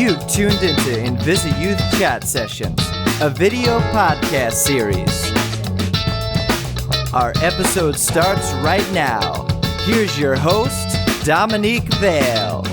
You've tuned into InvisiYouth Chat Sessions, a video podcast series. Our episode starts right now. Here's your host, Dominique Vale.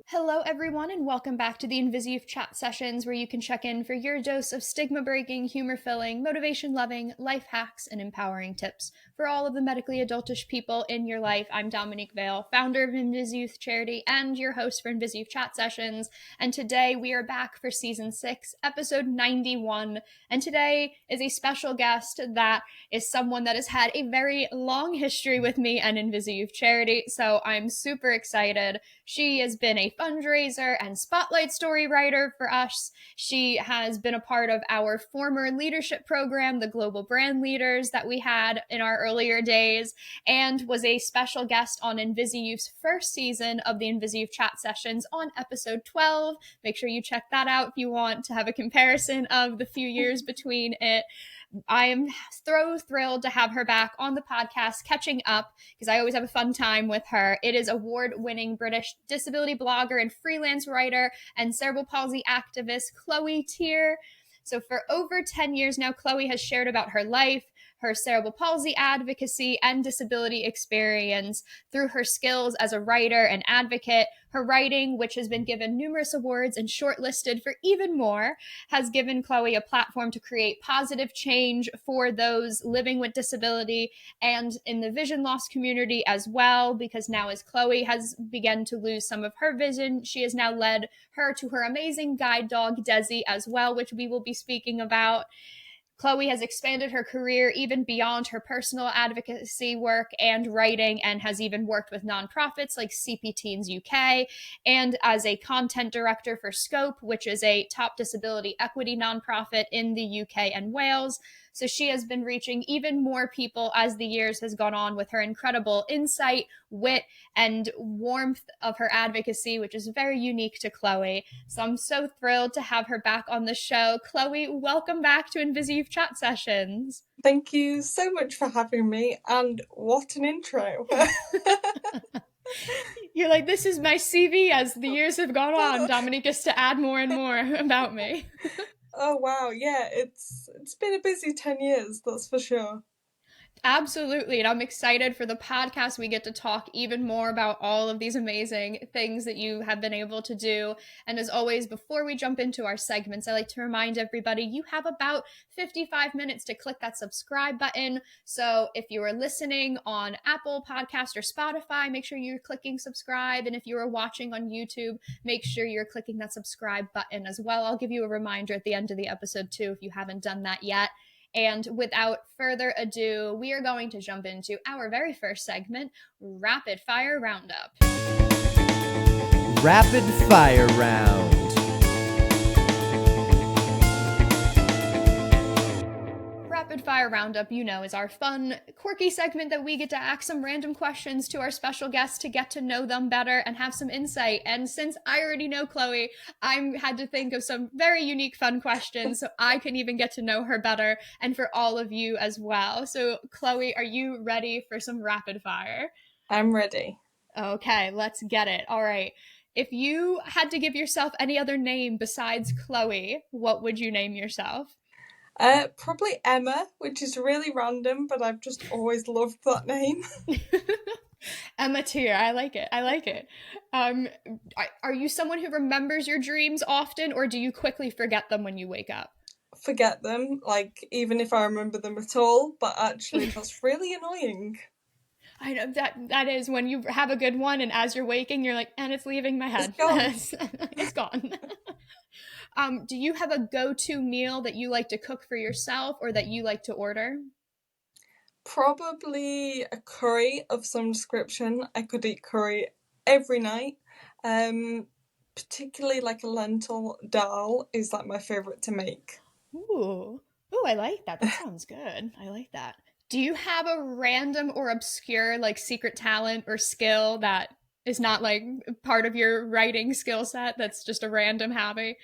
Hello everyone and welcome back to the InvisiYouth Chat Sessions, where you can check in for your dose of stigma-breaking, humor-filling, motivation-loving, life hacks, and empowering tips for all of the medically adultish people in your life. I'm Dominique Vale, founder of InvisiYouth Charity and your host for InvisiYouth Chat Sessions, and today we are back for Season 6, Episode 91, and today is a special guest that is someone that has had a very long history with me and InvisiYouth Charity, so I'm super excited. She has been a fundraiser and spotlight story writer for us. She has been a part of our former leadership program, the Global Brand Leaders that we had in our earlier days, and was a special guest on InvisiYouth's first season of the InvisiYouth Chat Sessions on episode 12. Make sure you check that out if you want to have a comparison of the few years between it. I am so thrilled to have her back on the podcast, catching up, because I always have a fun time with her. It is award-winning British disability blogger and freelance writer and cerebral palsy activist Chloe Tier. So for over 10 years now, Chloe has shared about her life, her cerebral palsy advocacy, and disability experience through her skills as a writer and advocate. Her writing, which has been given numerous awards and shortlisted for even more, has given Chloe a platform to create positive change for those living with disability and in the vision loss community as well, because now as Chloe has begun to lose some of her vision, she has now led her to her amazing guide dog, Dezzie, as well, which we will be speaking about. Chloe has expanded her career even beyond her personal advocacy work and writing, and has even worked with nonprofits like CP Teens UK, and as a content director for Scope, which is a top disability equity nonprofit in the UK and Wales. So she has been reaching even more people as the years has gone on with her incredible insight, wit, and warmth of her advocacy, which is very unique to Chloe. So I'm so thrilled to have her back on the show. Chloe, welcome back to InvisiYouth Chat Sessions. Thank you so much for having me, and what an intro. You're like, this is my CV as the years have gone on. Dominique gets to add more and more about me. Oh wow, yeah, it's been a busy 10 years, that's for sure. Absolutely, and I'm excited for the podcast. We get to talk even more about all of these amazing things that you have been able to do. And as always, before we jump into our segments, I like to remind everybody you have about 55 minutes to click that subscribe button. So if you are listening on Apple Podcast or Spotify, make sure you're clicking subscribe. And if you are watching on YouTube, make sure you're clicking that subscribe button as well. I'll give you a reminder at the end of the episode too if you haven't done that yet. And without further ado, we are going to jump into our very first segment, Rapid Fire Roundup. Rapid Fire Round. Rapid Fire Roundup, you know, is our fun, quirky segment that we get to ask some random questions to our special guests to get to know them better and have some insight. And since I already know Chloe, I had to think of some very unique, fun questions so I can even get to know her better, and for all of you as well. So, Chloe, are you ready for some rapid fire? I'm ready. Okay, let's get it. All right. If you had to give yourself any other name besides Chloe, what would you name yourself? Probably Emma, which is really random, but I've just always loved that name. Emma Tier, I like it. Are you someone who remembers your dreams often, or do you quickly forget them when you wake up? Forget them, like, even if I remember them at all, but actually that's really annoying. I know that is when you have a good one and as you're waking, you're like, and it's leaving my head. It's gone. Do you have a go-to meal that you like to cook for yourself or that you like to order? Probably a curry of some description. I could eat curry every night. Particularly like a lentil dal is like my favourite to make. Ooh, I like that. That sounds good. I like that. Do you have a random or obscure like secret talent or skill that is not like part of your writing skill set, that's just a random hobby?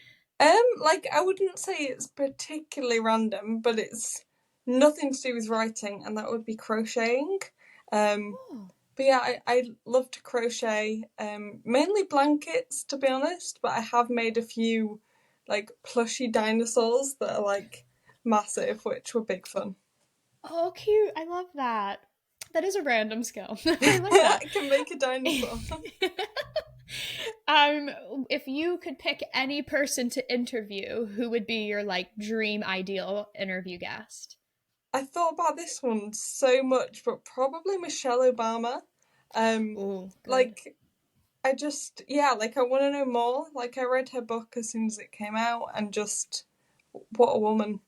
Like I wouldn't say it's particularly random, but it's nothing to do with writing, and that would be crocheting. But yeah, I love to crochet, mainly blankets, to be honest, but I have made a few like plushy dinosaurs that are like massive, which were big fun. Oh, cute. I love that. That is a random skill. I like I that. can make a dinosaur. um, if you could pick any person to interview, who would be your like dream ideal interview guest? I thought about this one so much, but probably Michelle Obama. Oh, good. Like I just, yeah, like I want to know more. Like I read her book as soon as it came out, and just what a woman.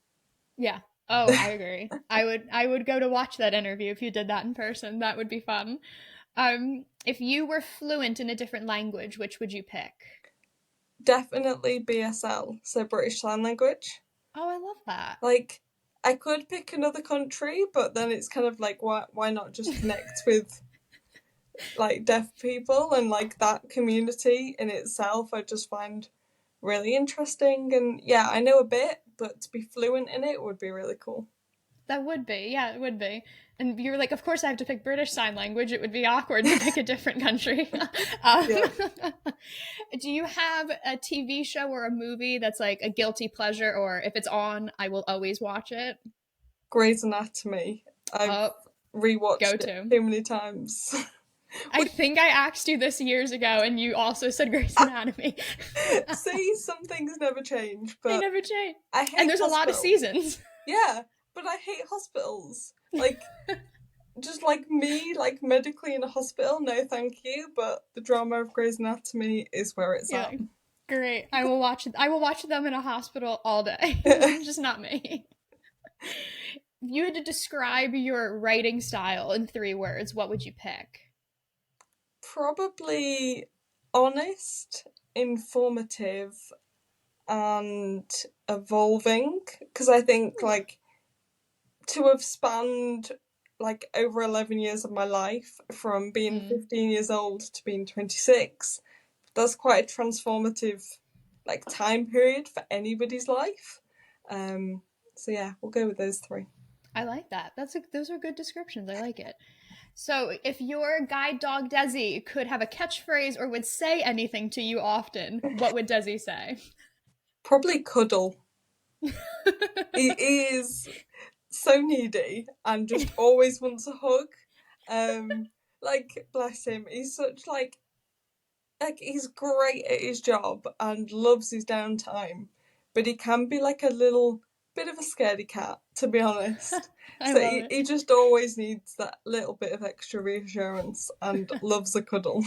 Yeah. Oh, I agree. I would go to watch that interview if you did that in person. That would be fun. If you were fluent in a different language, which would you pick? Definitely BSL, so British Sign Language. Oh, I love that. Like I could pick another country, but then it's kind of like why not just connect with like deaf people, and like that community in itself I just find really interesting. And yeah, I know a bit, but to be fluent in it would be really cool. That would be. Yeah, it would be. And you're like, of course I have to pick British Sign Language. It would be awkward to pick a different country. um, Yeah. do you have a TV show or a movie that's like a guilty pleasure, or if it's on, I will always watch it? Grey's Anatomy. I've Oh, go rewatched it to. too many times. I think I asked you this years ago, and you also said Grey's Anatomy. See, some things never change, They but never change. I hate And there's a lot of hospitals. seasons. Yeah, but I hate hospitals. Like, just like me, like medically in a hospital, no thank you. But the drama of Grey's Anatomy is where it's Yeah, at. great. I will watch it. I will watch them in a hospital all day. Just not me. If you had to describe your writing style in 3 words, what would you pick? Probably honest, informative, and evolving. Because I think, Ooh. like, to have spanned like over 11 years of my life from being Mm. 15 years old to being 26, that's quite a transformative like time period for anybody's life. So yeah, we'll go with those three. I like that. Those are good descriptions. I like it. So, if your guide dog Dezzie could have a catchphrase or would say anything to you often, what would Dezzie say? Probably cuddle. He is so needy and just always wants a hug. Like bless him, he's such like he's great at his job and loves his downtime, but he can be like a little bit of a scaredy cat, to be honest. I So love he, it. he just always needs that little bit of extra reassurance and loves a cuddle.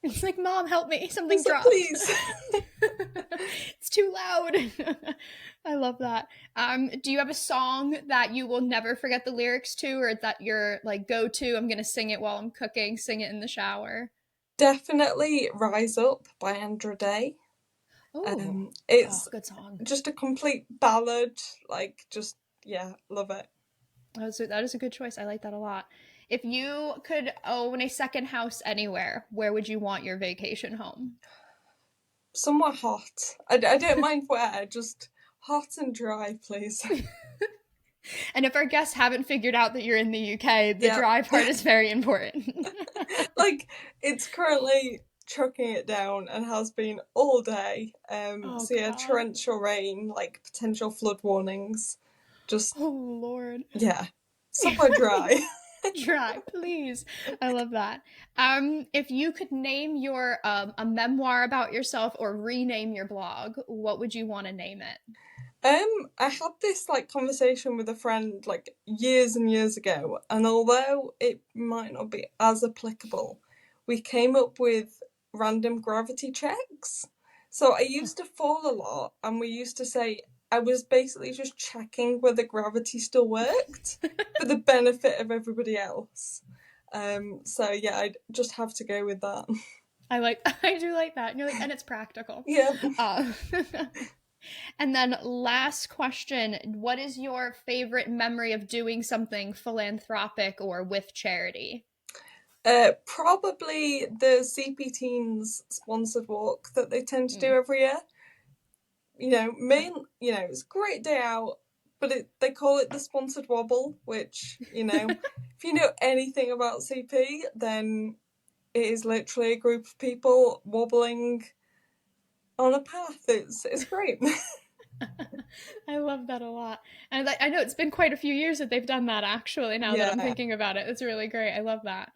It's like, Mom, help me. Something He's like, dropped. please. It's too loud. I love that. Do you have a song that you will never forget the lyrics to, or that you're like go to? I'm gonna sing it while I'm cooking, sing it in the shower. Definitely Rise Up by Andra Day. Oh, It's good song. just a complete ballad, like just yeah, love it. That is a good choice. I like that a lot. If you could own a second house anywhere, where would you want your vacation home? Somewhere hot. I don't mind where, just hot and dry, please. And if our guests haven't figured out that you're in the UK, the Yeah. dry part is very important. Like, it's currently chucking it down and has been all day. Oh, So yeah, God. torrential rain, like potential flood warnings. Just, Oh, Lord. yeah, somewhere dry. Dry, please. I love that. If you could name your a memoir about yourself or rename your blog, what would you want to name it? I had this like conversation with a friend like years and years ago, and although it might not be as applicable, we came up with random gravity checks. So I used to fall a lot, and we used to say I was basically just checking whether gravity still worked for the benefit of everybody else. So yeah, I'd just have to go with that. I do like that. And you're like, and it's practical. Yeah. Uh, and then last question, what is your favorite memory of doing something philanthropic or with charity? Probably the CP Teens sponsored walk that they tend to do every year. It's a great day out, but they call it the sponsored wobble, which, if you know anything about CP, then it is literally a group of people wobbling on a path. It's great. I love that a lot. And I know it's been quite a few years that they've done that, actually, now that I'm Yeah. thinking about it. It's really great. I love that.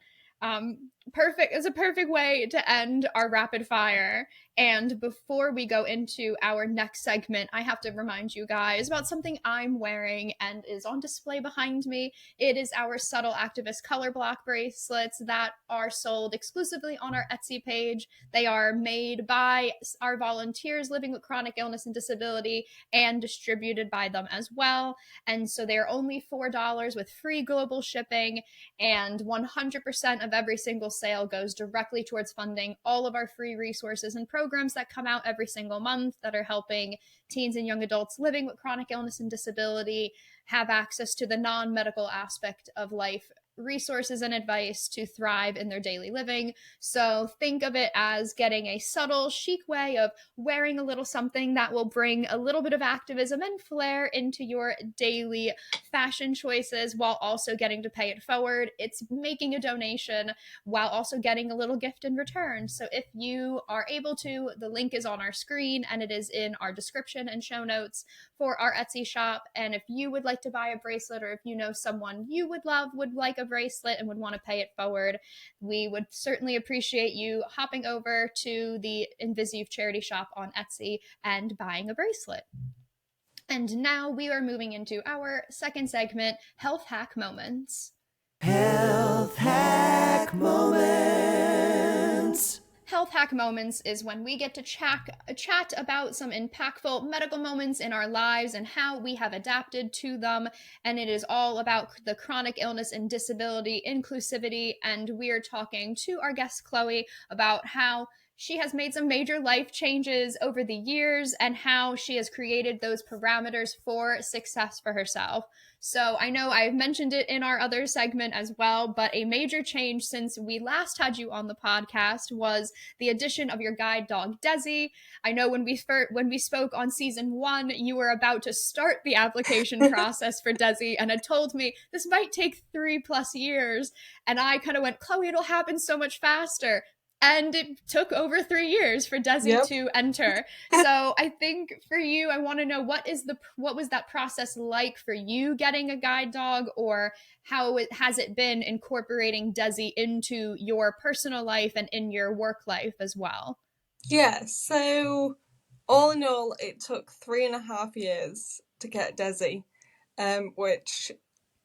Perfect. It's a perfect way to end our rapid fire. And before we go into our next segment, I have to remind you guys about something I'm wearing and is on display behind me. It is our Subtle Activist color block bracelets that are sold exclusively on our Etsy page. They are made by our volunteers living with chronic illness and disability and distributed by them as well. And so they are only $4 with free global shipping, and 100% of every single sale goes directly towards funding all of our free resources and programs that come out every single month that are helping teens and young adults living with chronic illness and disability have access to the non-medical aspect of life, resources and advice to thrive in their daily living. So think of it as getting a subtle, chic way of wearing a little something that will bring a little bit of activism and flair into your daily fashion choices while also getting to pay it forward. It's making a donation while also getting a little gift in return. So if you are able to, the link is on our screen and it is in our description and show notes for our Etsy shop. And if you would like to buy a bracelet, or if you know someone you would love would like a bracelet and would want to pay it forward, we would certainly appreciate you hopping over to the InvisiYouth charity shop on Etsy and buying a bracelet. And now we are moving into our second segment, Health Hack Moments. Health Hack Moments. Health Hack Moments is when we get to chat about some impactful medical moments in our lives and how we have adapted to them. And it is all about the chronic illness and disability inclusivity. And we are talking to our guest, Chloe, about how she has made some major life changes over the years and how she has created those parameters for success for herself. So I know I've mentioned it in our other segment as well, but a major change since we last had you on the podcast was the addition of your guide dog, Dezzie. I know when we spoke on season 1, you were about to start the application process for Dezzie and had told me this might take 3+ years. And I kind of went, Chloe, it'll happen so much faster. And it took over 3 years for Dezzie to enter. So I think for you, I want to know what was that process like for you getting a guide dog, or how has it been incorporating Dezzie into your personal life and in your work life as well? Yeah, so all in all, it took 3.5 years to get Dezzie, which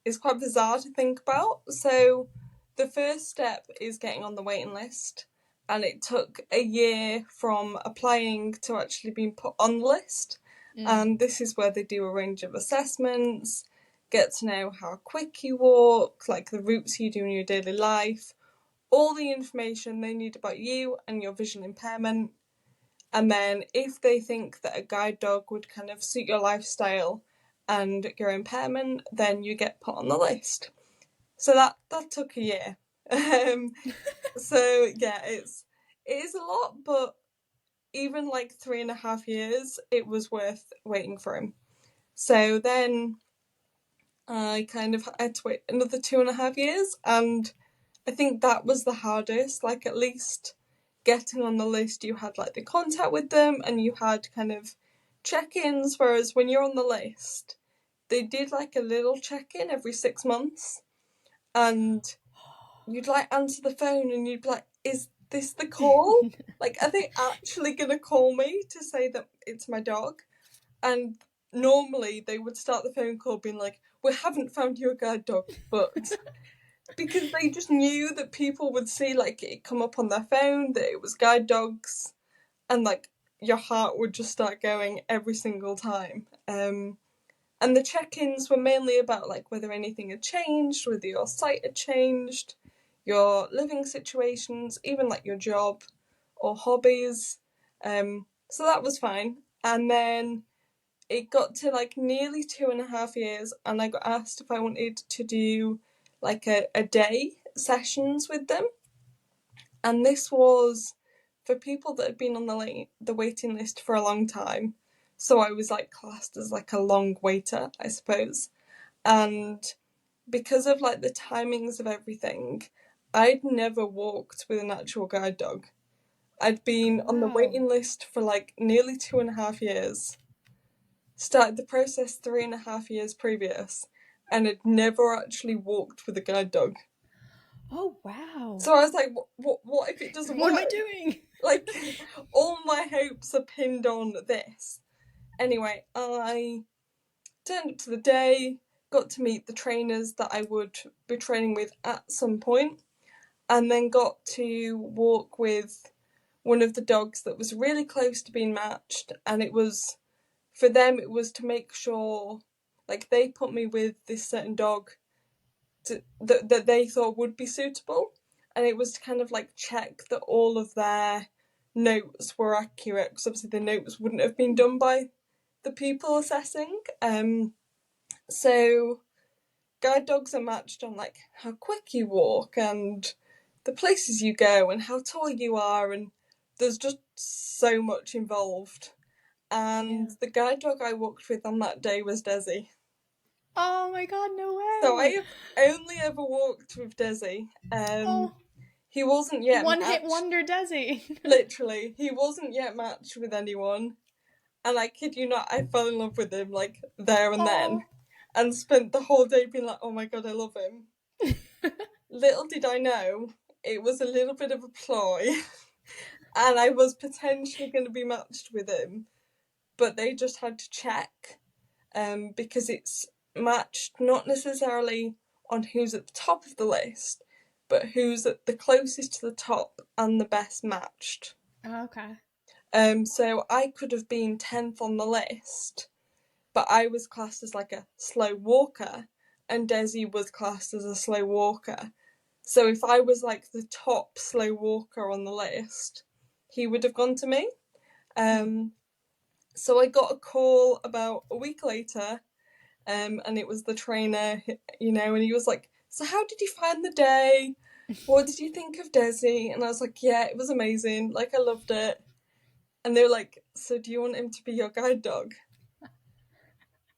is quite bizarre to think about. So the first step is getting on the waiting list. And it took a year from applying to actually being put on the list. And this is where they do a range of assessments, get to know how quick you walk, like the routes you do in your daily life, all the information they need about you and your visual impairment. And then if they think that a guide dog would kind of suit your lifestyle and your impairment, then you get put on the list. So that took a year. So yeah, it is a lot, but even like 3.5 years, it was worth waiting for him. So then I kind of had to wait another 2.5 years, and I think that was the hardest. Like, at least getting on the list, you had like the contact with them and you had kind of check-ins, whereas when you're on the list, they did like a little check-in every 6 months, and you'd like answer the phone and you'd be like, is this the call? Like, are they actually gonna call me to say that it's my dog? And normally they would start the phone call being like, we haven't found you a guide dog, but because they just knew that people would see like it come up on their phone that it was guide dogs, and like your heart would just start going every single time. And the check-ins were mainly about like whether anything had changed, whether your sight had changed, your living situations, even like your job or hobbies. So that was fine. And then it got to like nearly 2.5 years, and I got asked if I wanted to do like a day sessions with them. And this was for people that had been on the waiting list for a long time. So I was like classed as like a long waiter, I suppose. And because of like the timings of everything, I'd never walked with an actual guide dog. I'd been on the waiting list for like nearly 2.5 years. Started the process 3.5 years previous, and had never actually walked with a guide dog. Oh, wow. So I was like, what if it doesn't work? What am I doing? Like, all my hopes are pinned on this. Anyway, I turned up to the day, got to meet the trainers that I would be training with at some point, and then got to walk with one of the dogs that was really close to being matched. And it was, for them, it was to make sure, like, they put me with this certain dog that they thought would be suitable, and it was to kind of like check that all of their notes were accurate, because obviously the notes wouldn't have been done by the people assessing. So guide dogs are matched on like how quick you walk and the places you go and how tall you are, and there's just so much involved. And the guide dog I walked with on that day was Dezzie. Oh my god, no way! So I have only ever walked with Dezzie. He wasn't yet One-hit wonder Dezzie. Literally, he wasn't yet matched with anyone. And I kid you not, I fell in love with him like there and then, and spent the whole day being like, oh my god, I love him. Little did I know, it was a little bit of a ploy, and I was potentially going to be matched with him, but they just had to check, because it's matched not necessarily on who's at the top of the list, but who's at the closest to the top and the best matched. Okay. So I could have been 10th on the list, but I was classed as like a slow walker, and Dezzie was classed as a slow walker. So if I was like the top slow walker on the list, he would have gone to me. So I got a call about a week later, and it was the trainer, you know, and he was like, so how did you find the day? What did you think of Dezzie? And I was like, yeah, it was amazing. Like, I loved it. And they were like, so do you want him to be your guide dog?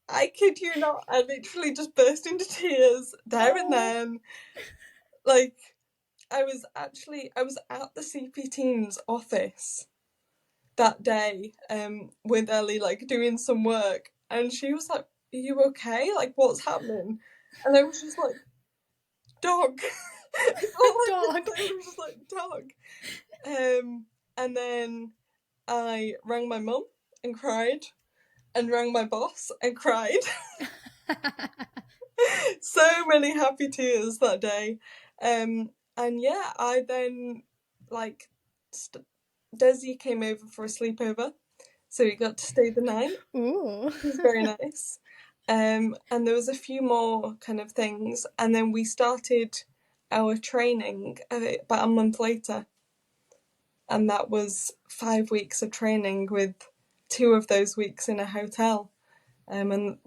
I kid you not, I literally just burst into tears there and then. Like, I was at the CP Team's office that day, with Ellie, like, doing some work. And she was like, are you okay? Like, what's happening? And I was just like, dog. All I was just like, dog. And then I rang my mum and cried, and rang my boss and cried. So many happy tears that day. And yeah, I then, like, Dezzie came over for a sleepover, so we got to stay the night. Ooh. It was very nice. And there was a few more kind of things, and then we started our training about a month later, and that was 5 weeks of training, with 2 of those weeks in a hotel. And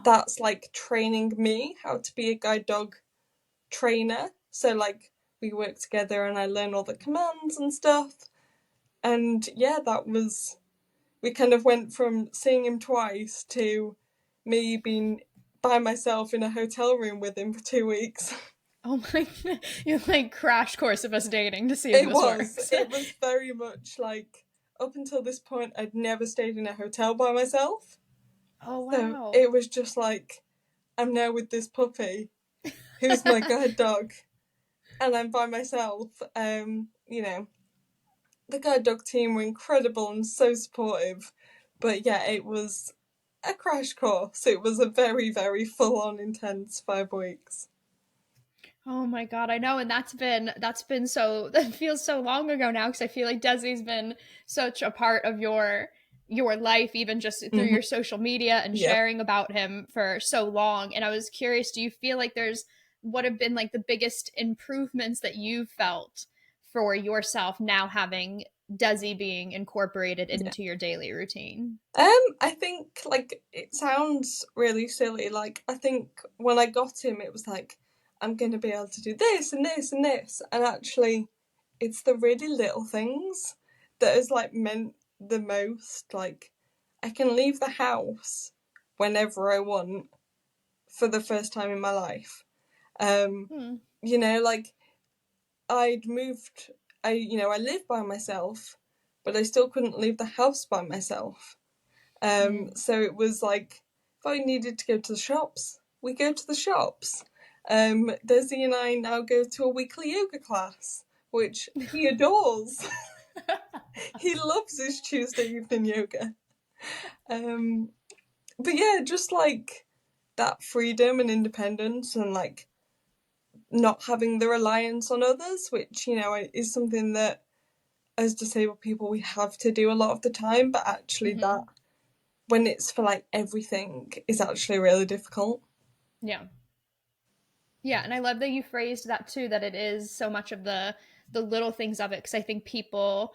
that's like training me how to be a guide dog trainer. So like we work together and I learn all the commands and stuff. And yeah, we kind of went from seeing him twice to me being by myself in a hotel room with him for 2 weeks. Oh my, you're like crash course of us dating to see if this works. It was very much like, up until this point, I'd never stayed in a hotel by myself. Oh, wow. So it was just like, I'm now with this puppy, who's my guide dog, and I'm by myself. You know, the guide dog team were incredible and so supportive. But yeah, it was a crash course. It was a very, very full-on, intense 5 weeks. Oh my god, I know, and that feels so long ago now, because I feel like Dezzie's been such a part of your life, even just through your social media and sharing about him for so long. And I was curious, do you feel like what have been like the biggest improvements that you've felt for yourself now, having Dezzie being incorporated into your daily routine? I think, like, it sounds really silly. Like, I think when I got him, it was like, I'm going to be able to do this and this and this. And actually, it's the really little things that has, like, meant the most. Like, I can leave the house whenever I want for the first time in my life. You know, like I'd moved, I lived by myself, but I still couldn't leave the house by myself. So it was like, if I needed to go to the shops, we go to the shops. Dezzie and I now go to a weekly yoga class, which he adores. He loves his Tuesday evening yoga. But yeah, just like that freedom and independence and like not having the reliance on others, which, is something that as disabled people we have to do a lot of the time, but actually that when it's for like everything is actually really difficult. Yeah. Yeah, and I love that you phrased that too, that it is so much of the little things of it, because I think people,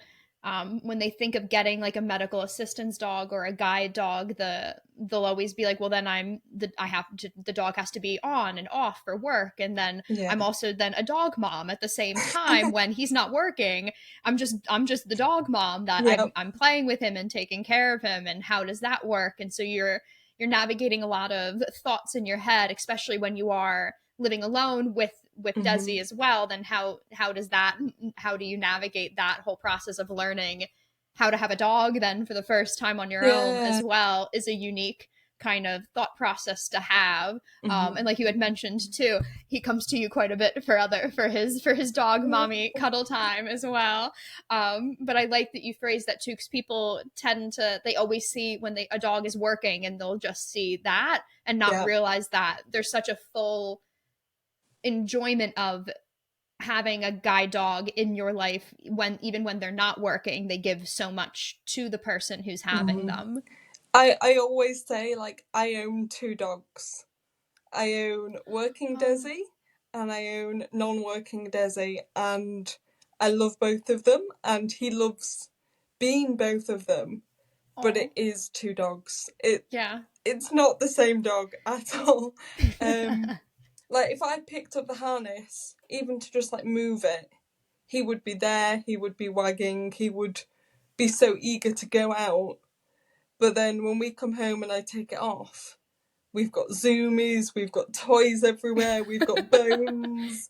when they think of getting like a medical assistance dog or a guide dog, they'll always be like, well, then the dog has to be on and off for work, and then Yeah. I'm also then a dog mom at the same time when he's not working. I'm just the dog mom that Yep. I'm playing with him and taking care of him, and how does that work? And so you're navigating a lot of thoughts in your head, especially when you are living alone with Dezzie as well. Then how do you navigate that whole process of learning how to have a dog then for the first time on your own as well is a unique kind of thought process to have. And like you had mentioned too, he comes to you quite a bit for his dog mommy cuddle time as well. But I like that you phrased that too, because people they always see when a dog is working, and they'll just see that and not realize that there's such a full enjoyment of having a guide dog in your life, even when they're not working. They give so much to the person who's having them. I always say, like, I own 2 dogs. I own working Dezzie and I own non-working Dezzie, and I love both of them, and he loves being both of them. But it is 2 dogs. It's not the same dog at all. Like, if I picked up the harness, even to just like move it, he would be there, he would be wagging, he would be so eager to go out. But then when we come home and I take it off, we've got zoomies, we've got toys everywhere, we've got bones,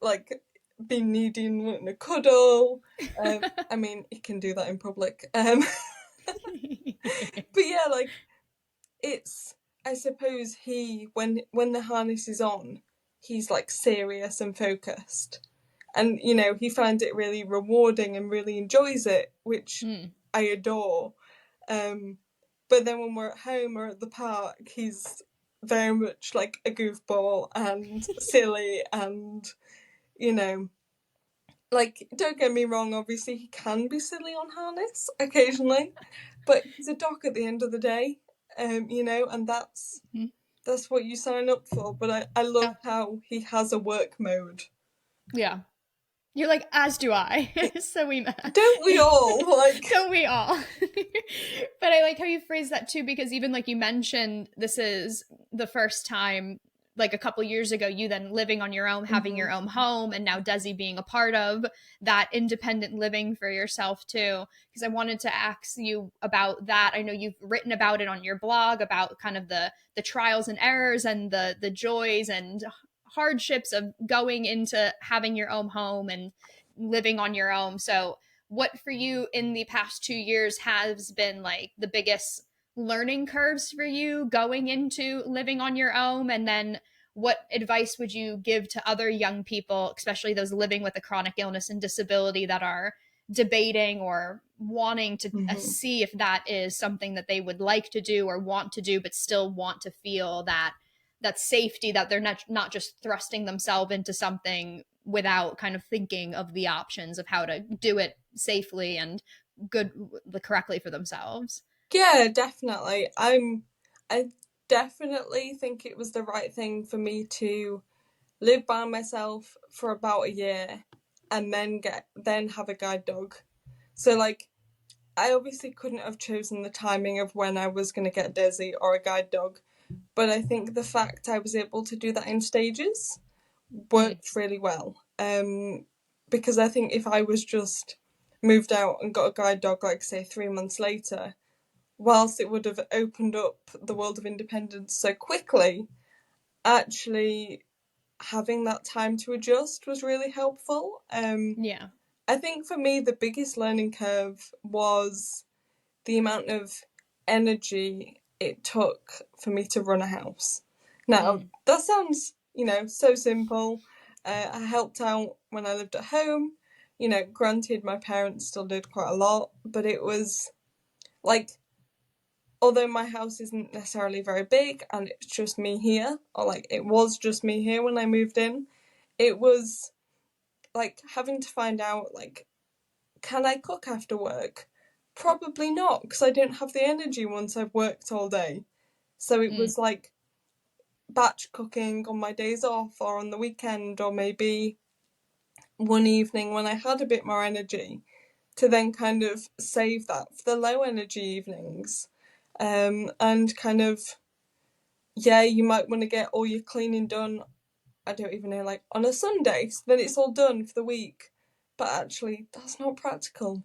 like being needy and wanting a cuddle. I mean, he can do that in public. But yeah, like, it's, I suppose when the harness is on, he's like serious and focused, and he finds it really rewarding and really enjoys it, which I adore. But then when we're at home or at the park, he's very much like a goofball and silly, and like, don't get me wrong, obviously he can be silly on harness occasionally, but he's a dog at the end of the day. And that's what you sign up for. But I love how he has a work mode. Yeah. You're like, as do I. So don't we all? Like, don't we all? But I like how you phrase that too, because even like you mentioned, this is the first time, like a couple years ago, you then living on your own, having your own home, and now Dezzie being a part of that independent living for yourself too. Because I wanted to ask you about that. I know you've written about it on your blog, about kind of the trials and errors and the joys and hardships of going into having your own home and living on your own. So what for you in the past 2 years has been like the biggest learning curves for you going into living on your own? And then what advice would you give to other young people, especially those living with a chronic illness and disability, that are debating or wanting to see if that is something that they would like to do or want to do, but still want to feel that safety, that they're not just thrusting themselves into something without kind of thinking of the options of how to do it safely and correctly for themselves? Yeah, definitely. I definitely think it was the right thing for me to live by myself for about a year and then have a guide dog. So like, I obviously couldn't have chosen the timing of when I was going to get Dezzie or a guide dog, but I think the fact I was able to do that in stages worked really well. Because I think if I was just moved out and got a guide dog, like say 3 months later, whilst it would have opened up the world of independence so quickly, actually having that time to adjust was really helpful. Yeah. I think for me, the biggest learning curve was the amount of energy it took for me to run a house. Now, that sounds, so simple. I helped out when I lived at home. Granted, my parents still did quite a lot, but it was like, although my house isn't necessarily very big and it's just me here, or like it was just me here when I moved in, it was like having to find out, like, can I cook after work? Probably not, because I don't have the energy once I've worked all day. So it was like batch cooking on my days off or on the weekend, or maybe one evening when I had a bit more energy, to then kind of save that for the low energy evenings. And kind of, yeah, you might want to get all your cleaning done, I don't even know, like on a Sunday, so then it's all done for the week. But actually, that's not practical.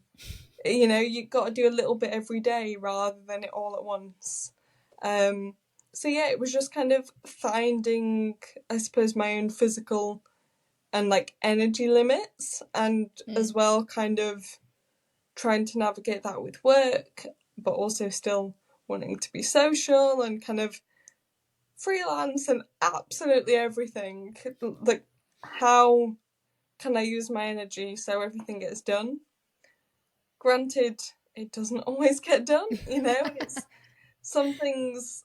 You've got to do a little bit every day rather than it all at once. So yeah, it was just kind of finding, I suppose, my own physical and like energy limits, and as well kind of trying to navigate that with work, but also still wanting to be social and kind of freelance and absolutely everything. Like, how can I use my energy so everything gets done? Granted, it doesn't always get done, it's some things,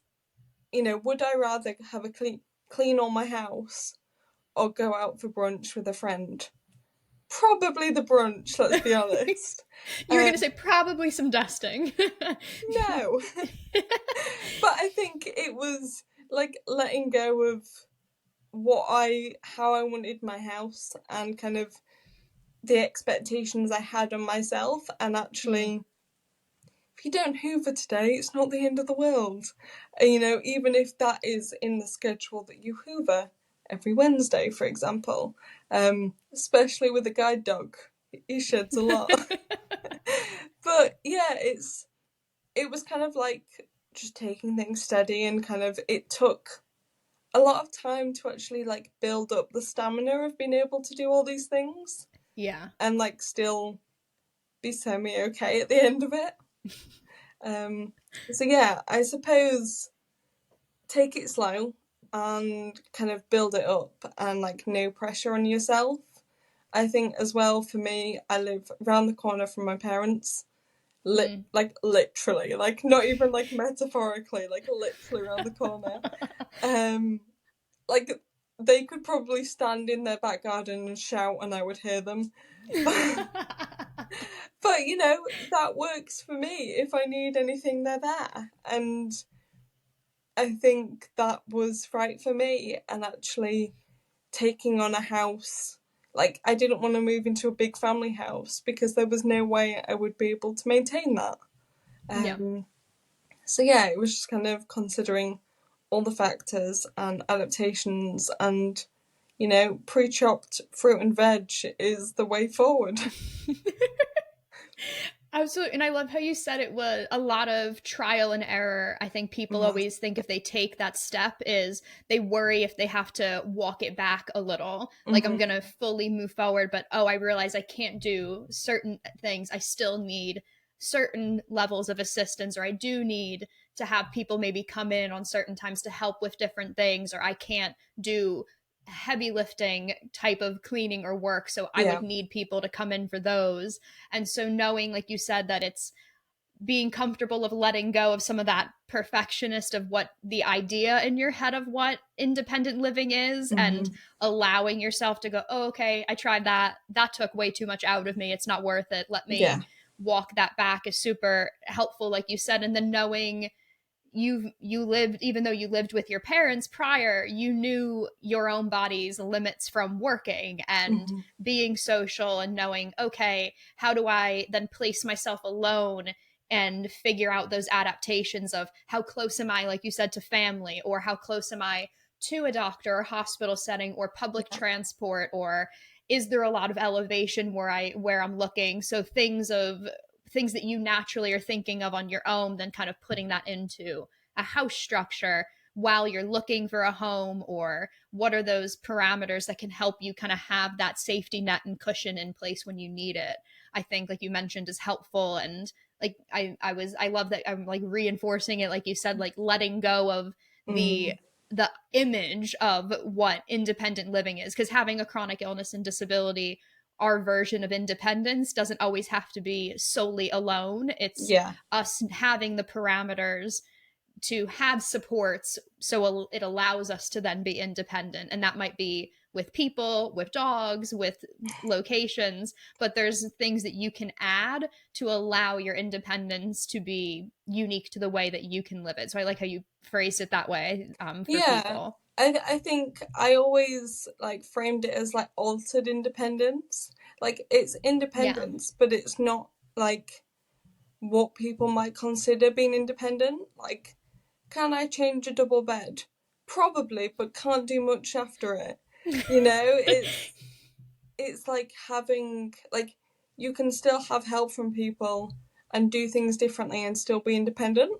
would I rather have a clean all my house or go out for brunch with a friend? Probably the brunch, let's be honest. You were going to say probably some dusting. No. But I think it was like letting go of how I wanted my house and kind of the expectations I had on myself, and actually, if you don't hoover today, it's not the end of the world. Even if that is in the schedule that you hoover every Wednesday, for example, especially with a guide dog, he sheds a lot. But yeah, it was kind of like just taking things steady, and kind of it took a lot of time to actually like build up the stamina of being able to do all these things. Yeah. And like still be semi-okay at the end of it. So yeah, I suppose take it slow and kind of build it up, and like no pressure on yourself. I think as well, for me, I live around the corner from my parents. Like literally, like not even like metaphorically, like literally around the corner. Like they could probably stand in their back garden and shout and I would hear them. But that works for me. If I need anything, they're there. And I think that was right for me. And actually taking on a house, like I didn't want to move into a big family house because there was no way I would be able to maintain that. So yeah, it was just kind of considering all the factors and adaptations, and pre-chopped fruit and veg is the way forward. Absolutely. And I love how you said it was a lot of trial and error. I think people always think if they take that step is they worry if they have to walk it back a little. Like I'm going to fully move forward, but I realize I can't do certain things. I still need certain levels of assistance, or I do need to have people maybe come in on certain times to help with different things, or I can't do heavy lifting type of cleaning or work, so I would need people to come in for those. And so knowing, like you said, that it's being comfortable of letting go of some of that perfectionist of what the idea in your head of what independent living is, and allowing yourself to go, okay, I tried that took way too much out of me, it's not worth it, let me walk that back, is super helpful, like you said. And then knowing you lived, even though you lived with your parents prior, you knew your own body's limits from working and being social, and knowing, okay, how do I then place myself alone and figure out those adaptations of how close am I, like you said, to family, or how close am I to a doctor or hospital setting or public transport, or is there a lot of elevation where I'm looking? So things that you naturally are thinking of on your own, then kind of putting that into a house structure while you're looking for a home, or what are those parameters that can help you kind of have that safety net and cushion in place when you need it, I think, like you mentioned, is helpful. And like I love that I'm like reinforcing it, like you said, like letting go of the image of what independent living is, because having a chronic illness and disability, our version of independence doesn't always have to be solely alone. It's us having the parameters to have supports, so it allows us to then be independent. And that might be with people, with dogs, with locations, but there's things that you can add to allow your independence to be unique to the way that you can live it. So I like how you phrased it that way, for people. I think I always like framed it as like altered independence. Like it's independence, but it's not like what people might consider being independent. Like, can I change a double bed? Probably, but can't do much after it. You know, it's like having, like, you can still have help from people and do things differently and still be independent.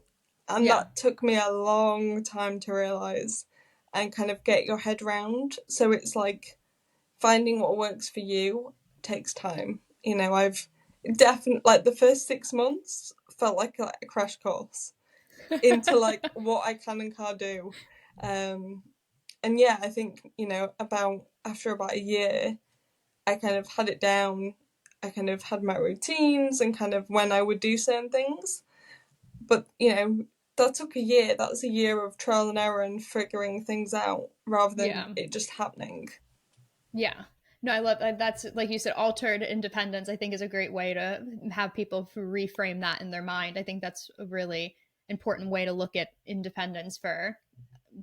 And that took me a long time to realise and kind of get your head round. So it's like finding what works for you takes time. You know, I've definitely, like, the first 6 months felt like a crash course into like what I can and can't do. And yeah, I think, you know, after about a year, I kind of had it down. I kind of had my routines and kind of when I would do certain things. But, you know, that took a year. That was a year of trial and error and figuring things out rather than it just happening. Yeah. No, I love that's, like you said, altered independence, I think, is a great way to have people reframe that in their mind. I think that's a really important way to look at independence for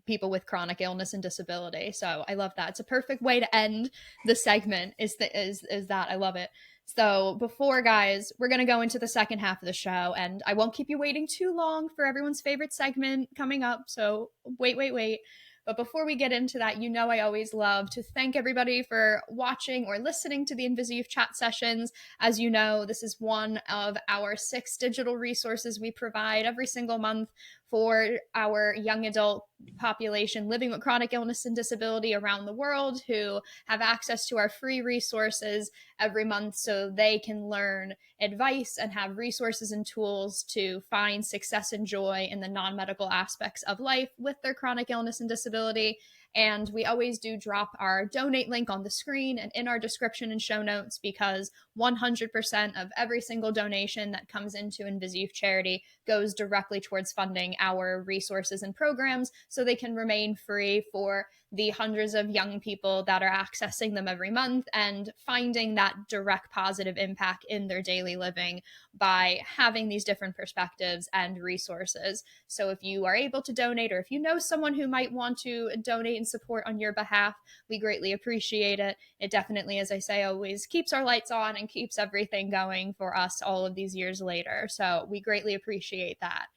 people with chronic illness and disability. So I love that. It's a perfect way to end the segment, is that. I love it. So before, guys, we're going to go into the second half of the show, and I won't keep you waiting too long for everyone's favorite segment coming up. So wait. But before we get into that, you know, I always love to thank everybody for watching or listening to the InvisiYouth Chat Sessions. As you know, this is one of our 6 digital resources we provide every single month for our young adult population living with chronic illness and disability around the world, who have access to our free resources every month so they can learn advice and have resources and tools to find success and joy in the non-medical aspects of life with their chronic illness and disability. And we always do drop our donate link on the screen and in our description and show notes, because 100% of every single donation that comes into InvisiYouth Charity goes directly towards funding our resources and programs so they can remain free for the hundreds of young people that are accessing them every month and finding that direct positive impact in their daily living by having these different perspectives and resources. So if you are able to donate, or if you know someone who might want to donate and support on your behalf, we greatly appreciate it. It definitely, as I say, always keeps our lights on and keeps everything going for us all of these years later. So we greatly appreciate that.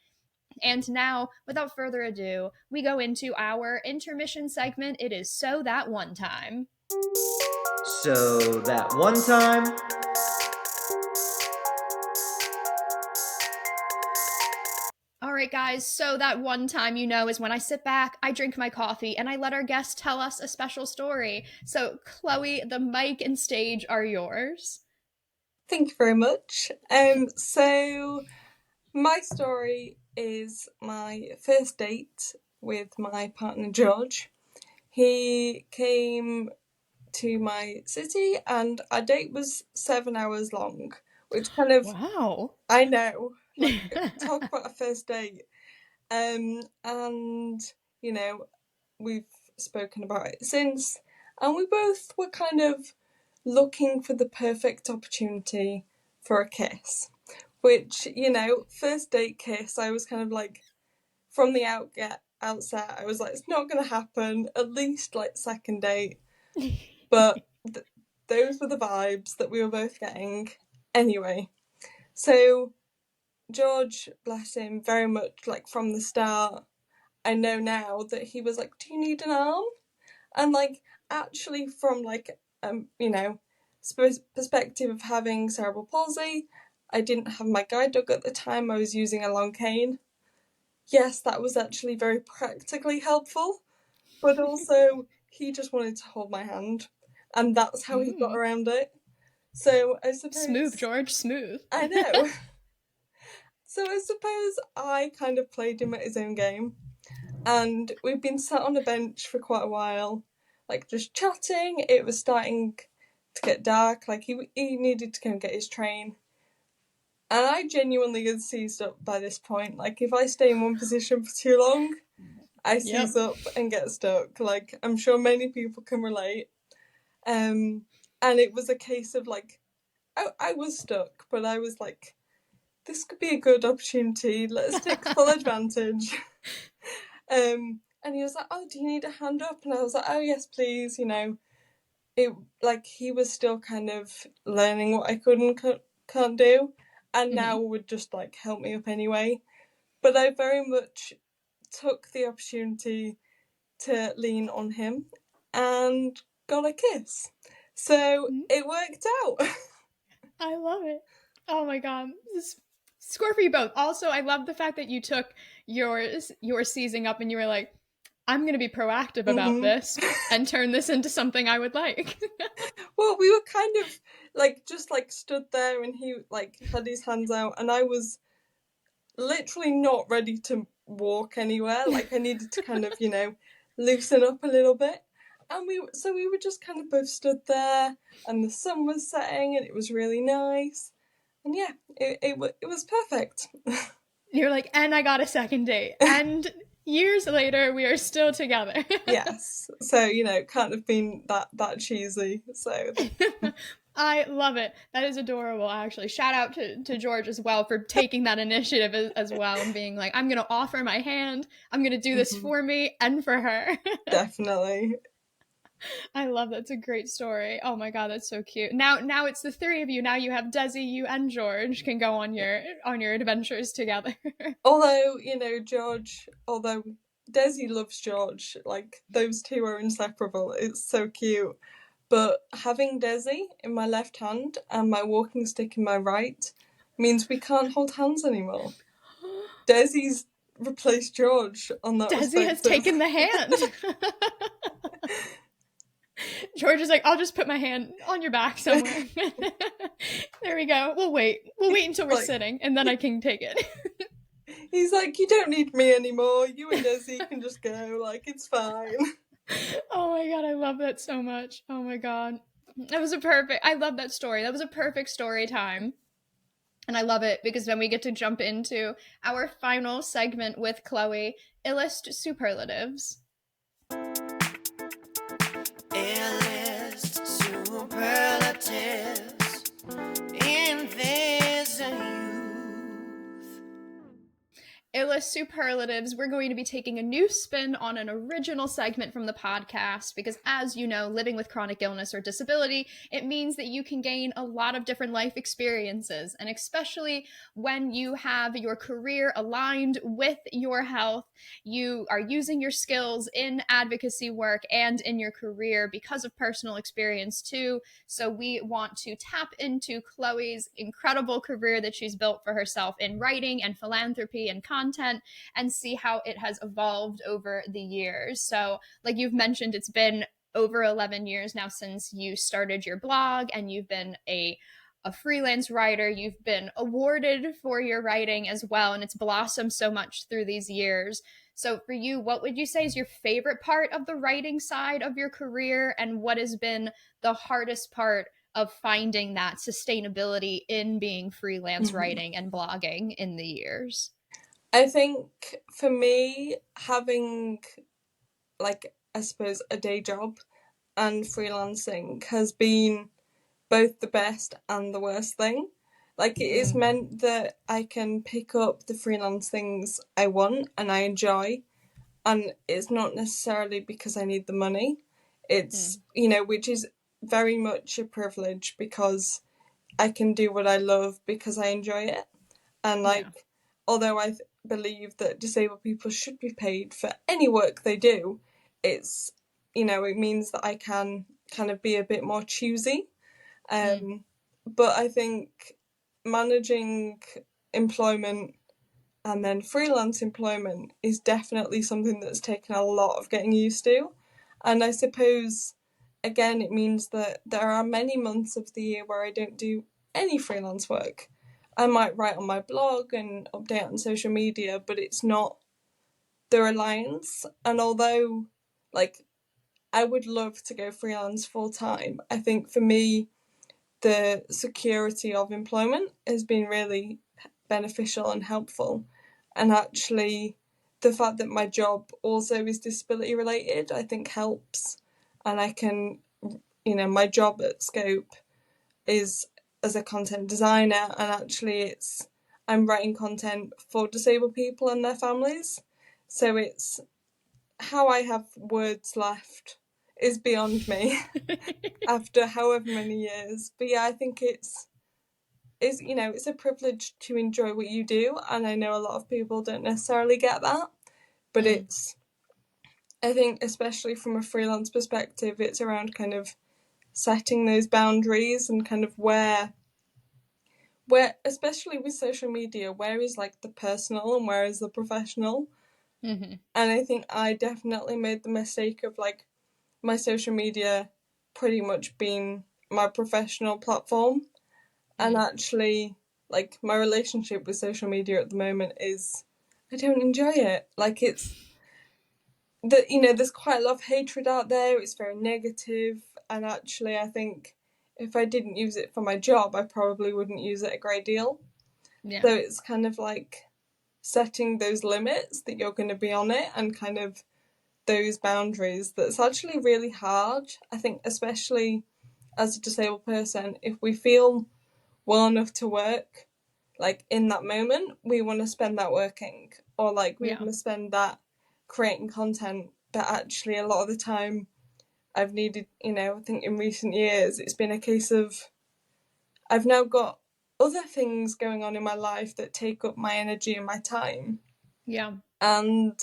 And now, without further ado, we go into our intermission segment. It is So That One Time. So that one time. All right, guys, so that one time, you know, is when I sit back, I drink my coffee, and I let our guests tell us a special story. So, Chloe, the mic and stage are yours. Thank you very much. So my story is my first date with my partner George. He came to my city and our date was 7 hours long, which kind of, wow, I know, like, talk about a first date. And you know, we've spoken about it since, and we both were kind of looking for the perfect opportunity for a kiss, which, you know, first date kiss, I was kind of like, from the outset, I was like, it's not going to happen, at least like second date. But those were the vibes that we were both getting. Anyway, so George, bless him, very much like from the start, I know now that he was like, do you need an arm? And like, actually from like, you know, perspective of having cerebral palsy, I didn't have my guide dog at the time. I was using a long cane. yes, that was actually very practically helpful, but also he just wanted to hold my hand, and that's how he got around it. So I suppose... Smooth, George, smooth. I know. So I suppose I kind of played him at his own game, and we've been sat on a bench for quite a while, like just chatting. It was starting to get dark, like he needed to go and get his train. And I genuinely had seized up by this point. Like, if I stay in one position for too long, I seize up and get stuck. Like, I'm sure many people can relate. And it was a case of, like, I was stuck, but I was like, this could be a good opportunity. Let's take full advantage. And he was like, oh, do you need a hand up? And I was like, oh, yes, please. You know, it, like, he was still kind of learning what I could and can't do. And now would just, like, help me up anyway. But I very much took the opportunity to lean on him and got a kiss. So it worked out. I love it. Oh my god. Score for you both. Also, I love the fact that you took your seizing up and you were like, I'm going to be proactive about this and turn this into something I would like. Well, we were kind of like just like stood there and he like had his hands out and I was literally not ready to walk anywhere. Like I needed to kind of, you know, loosen up a little bit. And we were just kind of both stood there and the sun was setting and it was really nice. And yeah, it was perfect. You're like, and I got a second date. And years later, we are still together. Yes. So, you know, can't have been that cheesy. So I love it. That is adorable, actually. Shout out to George as well for taking that initiative as well and being like, I'm going to offer my hand. I'm going to do this for me and for her. Definitely. I love that. It's a great story. Oh my god, that's so cute. Now it's the three of you. Now you have Dezzie, you and George can go on your adventures together. Although, you know, although Dezzie loves George, like those two are inseparable. It's so cute. But having Dezzie in my left hand and my walking stick in my right means we can't hold hands anymore. Dezzie's replaced George on that Dezzie has taken the hand. George is like, I'll just put my hand on your back somewhere. There we go. We'll wait until we're sitting and then I can take it. He's like, you don't need me anymore. You and Dezzie can just go. Like, it's fine. Oh my god, I love that so much. Oh my god. I love that story. That was a perfect story time. And I love it because then we get to jump into our final segment with Chloe, Illust Superlatives. Illust Superlatives. InvisiYouth. Illust Superlatives, we're going to be taking a new spin on an original segment from the podcast because, as you know, living with chronic illness or disability, it means that you can gain a lot of different life experiences. And especially when you have your career aligned with your health, you are using your skills in advocacy work and in your career because of personal experience too. So we want to tap into Chloe's incredible career that she's built for herself in writing and philanthropy and content and see how it has evolved over the years. So, like you've mentioned, it's been over 11 years now since you started your blog and you've been a freelance writer. You've been awarded for your writing as well, and it's blossomed so much through these years. So for you, what would you say is your favorite part of the writing side of your career, and what has been the hardest part of finding that sustainability in being freelance writing and blogging in the years? I think for me, having, like, I suppose a day job and freelancing has been both the best and the worst thing. Like, it has meant that I can pick up the freelance things I want and I enjoy, and it's not necessarily because I need the money. It's, you know, which is very much a privilege because I can do what I love because I enjoy it. And, like, although I believe that disabled people should be paid for any work they do, it's, you know, it means that I can kind of be a bit more choosy. But I think managing employment And then freelance employment is definitely something that's taken a lot of getting used to. And I suppose, again, it means that there are many months of the year where I don't do any freelance work. I might write on my blog and update on social media, but it's not the reliance. And although, like, I would love to go freelance full time, I think for me, the security of employment has been really beneficial and helpful. And actually, the fact that my job also is disability related, I think helps. And I can, my job at Scope is as a content designer, and actually I'm writing content for disabled people and their families. So it's how I have words left is beyond me after however many years. But yeah, I think it's a privilege to enjoy what you do, and I know a lot of people don't necessarily get that, but I think especially from a freelance perspective, it's around kind of setting those boundaries and kind of where especially with social media, where is like the personal and where is the professional. And I think I definitely made the mistake of like my social media pretty much being my professional platform. And actually, like, my relationship with social media at the moment is I don't enjoy it. Like, it's that, there's quite a lot of hatred out there. It's very negative. And actually, I think if I didn't use it for my job, I probably wouldn't use it a great deal. Yeah. So it's kind of like setting those limits that you're going to be on it, and kind of those boundaries that's actually really hard. I think especially as a disabled person, if we feel well enough to work, like in that moment, we want to spend that working, or like we want to spend that creating content. But actually a lot of the time I've needed, I think in recent years it's been a case of I've now got other things going on in my life that take up my energy and my time. Yeah. And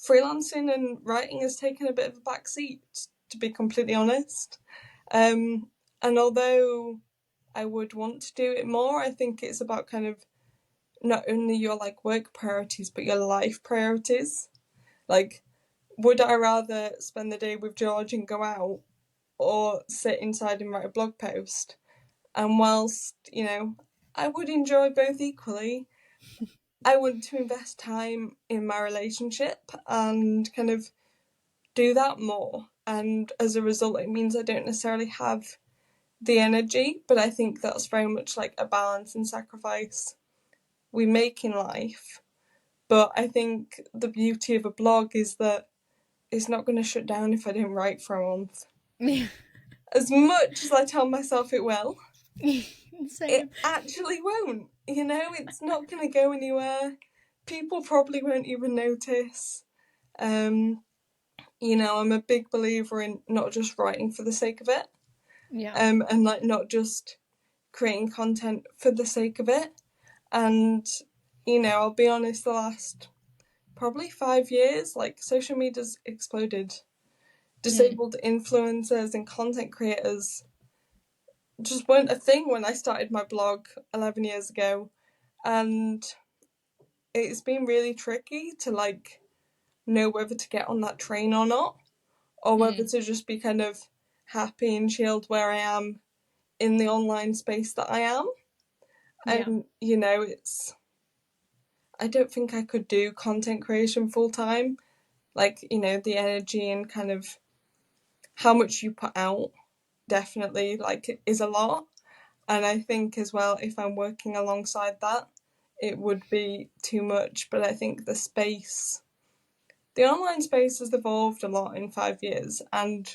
freelancing and writing has taken a bit of a backseat, to be completely honest. And although I would want to do it more, I think it's about kind of not only your like work priorities, but your life priorities. Like, would I rather spend the day with George and go out, or sit inside and write a blog post? And whilst, I would enjoy both equally, I want to invest time in my relationship and kind of do that more. And as a result, it means I don't necessarily have the energy, but I think that's very much like a balance and sacrifice we make in life. But I think the beauty of a blog is that it's not going to shut down if I don't write for a month. As much as I tell myself it will, it actually won't. It's not going to go anywhere. People probably won't even notice. I'm a big believer in not just writing for the sake of it. Yeah. And like not just creating content for the sake of it. And, I'll be honest, the last probably 5 years, like social media's exploded. Disabled influencers and content creators just weren't a thing when I started my blog 11 years ago. And it's been really tricky to like know whether to get on that train or not, or whether to just be kind of happy and chilled where I am in the online space that I am. And, I don't think I could do content creation full time. Like, the energy and kind of how much you put out definitely like is a lot. And I think as well, if I'm working alongside that, it would be too much. But I think the online space has evolved a lot in 5 years, and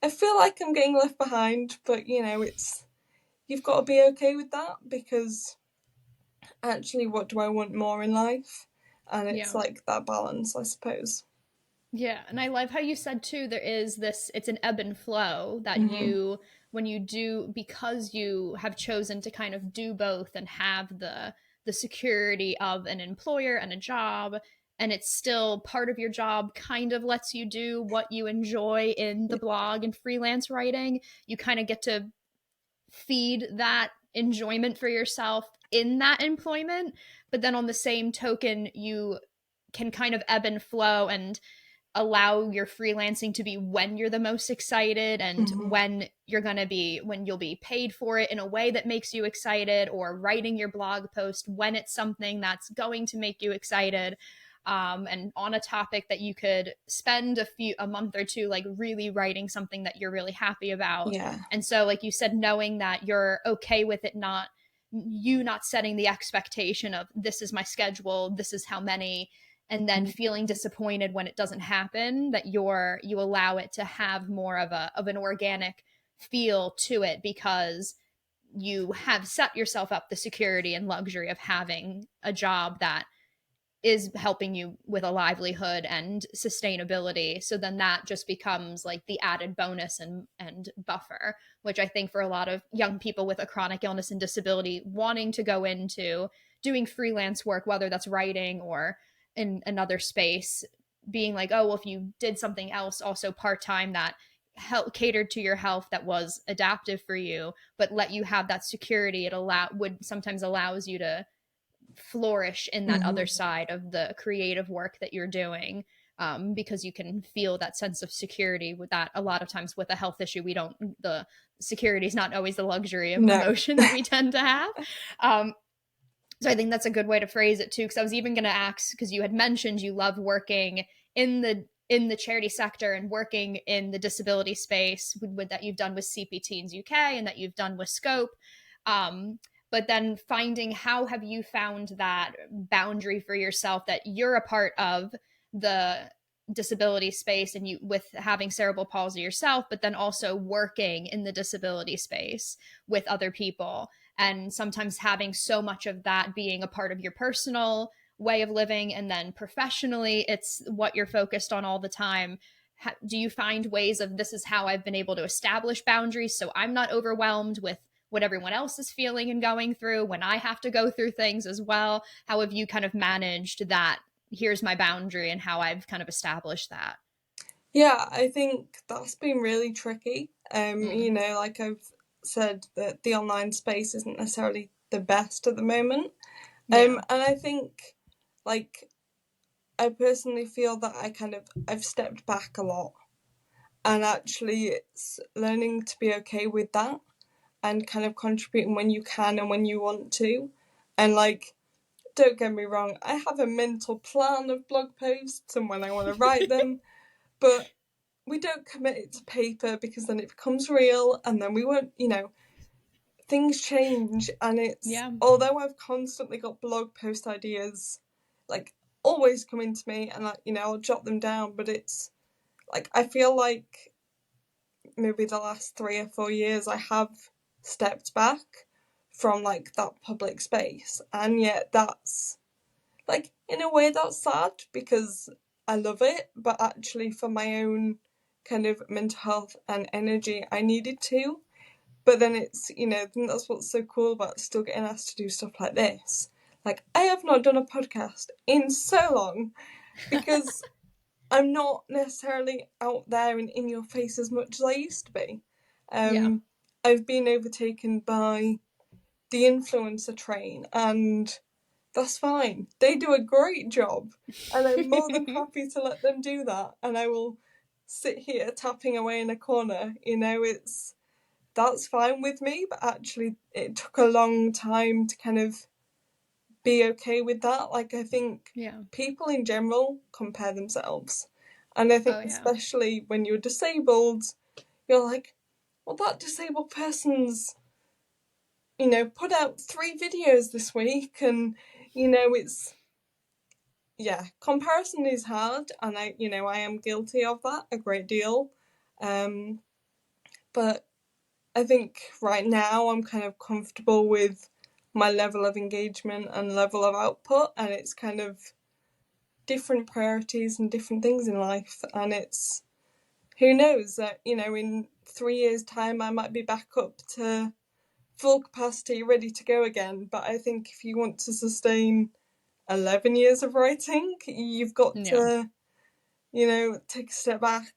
I feel like I'm getting left behind. But you've got to be okay with that, because actually, what do I want more in life? And it's like that balance, I suppose. Yeah, and I love how you said too, there is this, it's an ebb and flow that when you do, because you have chosen to kind of do both and have the security of an employer and a job, and it's still part of your job kind of lets you do what you enjoy in the blog and freelance writing, you kind of get to feed that enjoyment for yourself in that employment, but then on the same token, you can kind of ebb and flow and allow your freelancing to be when you're the most excited and when you'll be paid for it in a way that makes you excited, or writing your blog post when it's something that's going to make you excited, and on a topic that you could spend a month or two like really writing something that you're really happy about. Yeah. And so, like you said, knowing that you're okay with it, not setting the expectation of this is my schedule, this is how many, and then feeling disappointed when it doesn't happen, that you allow it to have more of an organic feel to it, because you have set yourself up the security and luxury of having a job that is helping you with a livelihood and sustainability. So then that just becomes like the added bonus and buffer, which I think for a lot of young people with a chronic illness and disability wanting to go into doing freelance work, whether that's writing or in another space, being like, oh, well, if you did something else also part-time that catered to your health, that was adaptive for you, but let you have that security, would sometimes allows you to flourish in that other side of the creative work that you're doing, because you can feel that sense of security with that. A lot of times with a health issue, the security is not always the luxury of emotion that we tend to have. So I think that's a good way to phrase it too, because I was even going to ask, because you had mentioned you love working in the charity sector and working in the disability space with that you've done with CP Teens UK and that you've done with Scope. But then finding, how have you found that boundary for yourself, that you're a part of the disability space and you with having cerebral palsy yourself, but then also working in the disability space with other people, and sometimes having so much of that being a part of your personal way of living, and then professionally it's what you're focused on all the time. Do you find ways of, this is how I've been able to establish boundaries so I'm not overwhelmed with what everyone else is feeling and going through when I have to go through things as well? How have you kind of managed that? Here's my boundary, and how I've kind of established that. Yeah, I think that's been really tricky. You know, like I've said, that the online space isn't necessarily the best at the moment. And I think, like, I personally feel that I've stepped back a lot, and actually it's learning to be okay with that and kind of contributing when you can and when you want to. And like, don't get me wrong, I have a mental plan of blog posts and when I want to write them, but we don't commit it to paper, because then it becomes real and then we won't, you know, things change. And it's, although I've constantly got blog post ideas, like, always coming to me, and like, you know, I'll jot them down, but it's like, I feel like maybe the last 3 or 4 years I have stepped back from like that public space, and yet that's like, in a way that's sad, because I love it, but actually for my own kind of mental health and energy I needed to. But then it's, you know, I think that's what's so cool about still getting asked to do stuff like this. Like, I have not done a podcast in so long, because I'm not necessarily out there and in your face as much as I used to be. I've been overtaken by the influencer train, and that's fine. They do a great job, and I'm more than happy to let them do that. And I will sit here tapping away in a corner. You know, that's fine with me, but actually it took a long time to kind of be okay with that. Like, I think people in general compare themselves. And I think especially when you're disabled, you're like, well, that disabled person's, you know, put out 3 videos this week, and, you know, it's, comparison is hard, and I am guilty of that a great deal. But I think right now I'm kind of comfortable with my level of engagement and level of output, and it's kind of different priorities and different things in life, and it's, who knows, that, you know, in 3 years' time I might be back up to full capacity, ready to go again. But I think if you want to sustain 11 years of writing, you've got to, you know, take a step back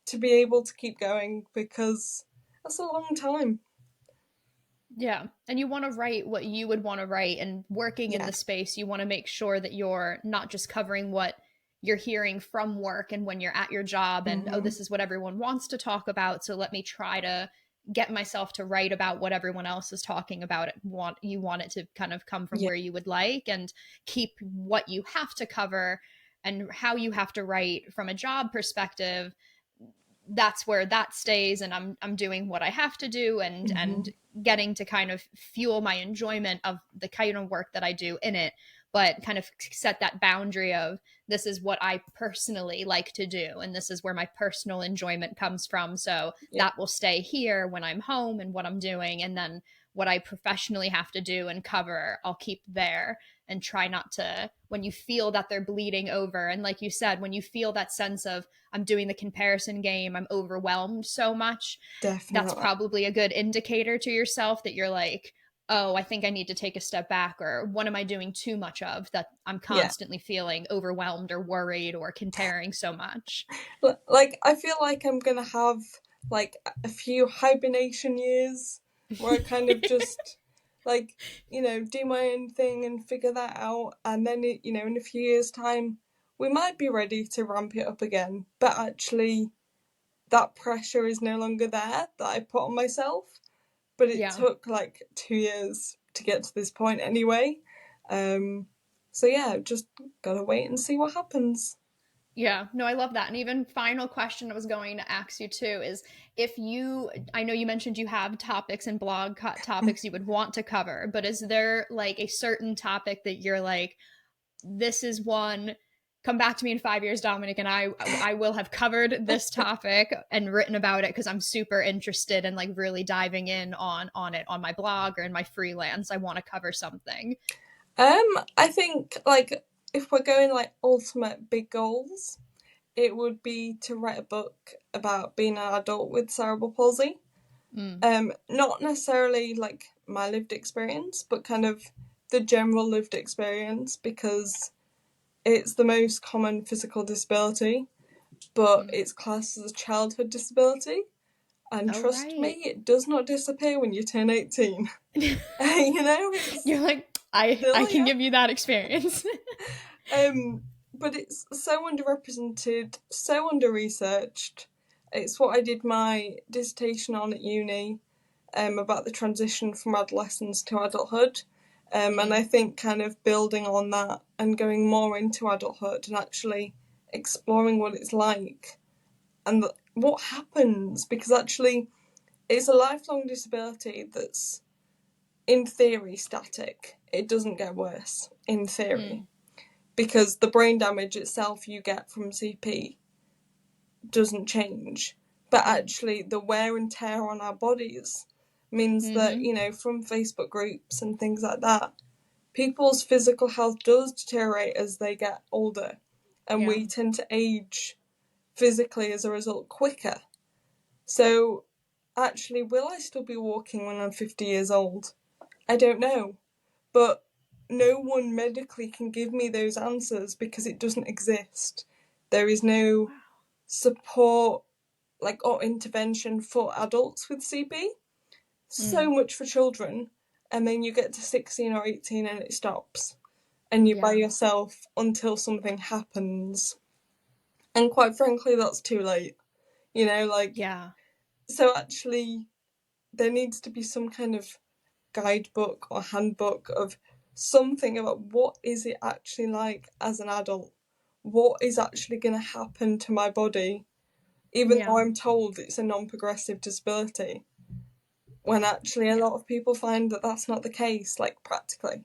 to be able to keep going, because that's a long time. Yeah. And you want to write what you would want to write, and working in Yeah. the space, you want to make sure that you're not just covering what you're hearing from work and when you're at your job and, oh, Mm-hmm. this is what everyone wants to talk about. So let me try to get myself to write about what everyone else is talking about. You want it to kind of come from Yeah. where you would like, and keep what you have to cover and how you have to write from a job perspective. That's where that stays, and I'm doing what I have to do, and Mm-hmm. getting to kind of fuel my enjoyment of the kind of work that I do in it, but kind of set that boundary of, this is what I personally like to do, and this is where my personal enjoyment comes from. So Yeah. that will stay here when I'm home and what I'm doing, and then what I professionally have to do and cover, I'll keep there, and try not to, when you feel that they're bleeding over. And like you said, when you feel that sense of, I'm doing the comparison game, I'm overwhelmed so much, that's Definitely. probably a good indicator to yourself that you're like, oh, I think I need to take a step back, or what am I doing too much of, that I'm Yeah. constantly feeling overwhelmed or worried or comparing so much. Like, I feel like I'm gonna have like a few hibernation years where I kind of just like, do my own thing and figure that out, and then in a few years' time we might be ready to ramp it up again. But actually, that pressure is no longer there that I put on myself. But it Yeah. took like 2 years to get to this point anyway. So yeah, just gotta wait and see what happens. Yeah, no, I love that. And even final question I was going to ask you too is, I know you mentioned you have topics and topics you would want to cover, but is there like a certain topic that you're like, this is one, come back to me in 5 years, Dominic, and I will have covered this topic and written about it, because I'm super interested in like really diving in on it on my blog or in my freelance. I want to cover something. I think like if we're going like ultimate big goals, it would be to write a book about being an adult with cerebral palsy. Not necessarily like my lived experience, but kind of the general lived experience, because it's the most common physical disability, but it's classed as a childhood disability. And Oh, trust me, right. it does not disappear when you turn 18. It's You're like, I still can here. give you that experience. But it's so underrepresented, so under-researched. It's what I did my dissertation on at uni, about the transition from adolescence to adulthood. And I think kind of building on that and going more into adulthood and actually exploring what it's like and what happens, because actually it's a lifelong disability that's in theory static. It doesn't get worse in theory, because the brain damage itself you get from CP doesn't change. But actually the wear and tear on our bodies means that, from Facebook groups and things like that, people's physical health does deteriorate as they get older, and we tend to age physically as a result quicker. So actually, will I still be walking when I'm 50 years old? I don't know. But no one medically can give me those answers, because it doesn't exist. There is no support or intervention for adults with CP. So much for children, and then you get to 16 or 18 and it stops, and you're by yourself until something happens. And quite frankly, that's too late. Yeah. So actually, there needs to be some kind of guidebook or handbook of something about what is it actually like as an adult, what is actually going to happen to my body, even though I'm told it's a non-progressive disability, when actually a lot of people find that that's not the case, like practically.